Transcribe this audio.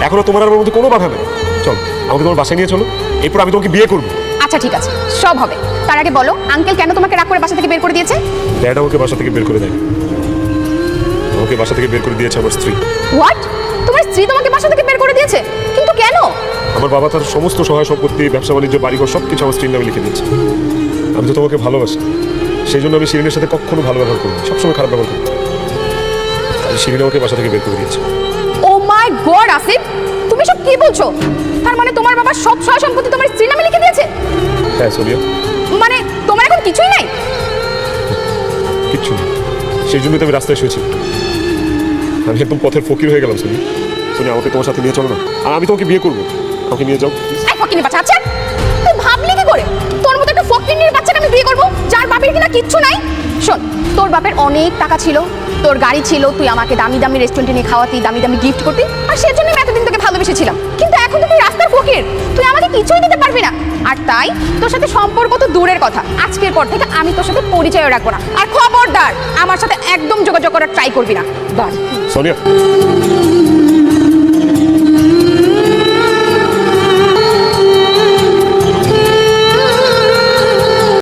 এখনো তোমার আর আমার মধ্যে কোনো বাধা নেই। চল আমাকে তোমার বাসায় নিয়ে চলো, এরপর আমি তোমাকে বিয়ে করবো। আচ্ছা ঠিক আছে, সব হবে। তার আগে বলো আঙ্কেল কেন তোমাকে রাগ করে বাসা থেকে বের করে দিয়েছে? ড্যাড আমাকে বাসা থেকে বের করে দেয়, আমাকে বাসা থেকে বের করে দিয়েছে আমার স্ত্রী। হোয়াট? তোমার স্ত্রী তোমাকে বাসা থেকে বের করে দিয়েছে? কিন্তু কেন? আমার বাবা তার সমস্ত সহায় সম্পত্তি, ব্যবসা বাণিজ্য, বাড়িঘর সব কিছু আমার স্ত্রীর নামে লিখে দিয়েছে। আমি তো তোমাকে ভালোবাসি, সেই জন্য আমি শিরিনের সাথে কখনো ভালো ব্যবহার করি, সবসময় খারাপ ব্যবহার করি। শিরিন আমাকে বাসা থেকে বের করে দিয়েছে। ও মাই গড আসিফ, তুমি সব কি বলছো? তার মানে তোমার বাবা সব সহায় সম্পত্তি তোমার স্ত্রীর নামে লিখে দিয়েছে? হ্যাঁ সোনিয়া। মানে তোমার এখন কিছুই নাই? কিচ্ছু নেই, সেই জন্যই তো আমি রাস্তায় শুয়েছি। আমি একদম পথের ফকির হয়ে গেলাম। সোনিয়া, সোনিয়া আমাকে তোমার সাথে নিয়ে চলো না, আর আমি তোমাকে বিয়ে করবো। আমাকে নিয়ে যাও। এই ফকিনির বাচ্চা, আচ্ছা তুই ভাবলি কি করে তোর মতো একটা ফকিনির বাচ্চাকে আমি বিয়ে করবো যার বাপের কিনা কিচ্ছু নাই? শোন, তোর বাপের অনেক টাকা ছিল, তোর গাড়ি ছিল, তুই আমাকে দামি দামি রেস্টুরেন্টে নিয়ে খাওয়াতি, দামি দামি গিফট করতি, আর সেজন্য আমি এতদিন তোকে ভালোবেসেছিলাম। কিন্তু এখন তো তুই রাস্তার ফকির, তুই আমাকে কিছুই দিতে পারবি না। আর তাই তোর সাথে সম্পর্ক তো দূরের কথা, আজকের পর থেকে আমি তোর সাথে পরিচয় রাখবো না। আর খবরদার আমার সাথে একদম যোগাযোগ করার ট্রাই করবি না। বাই। সোনিয়া।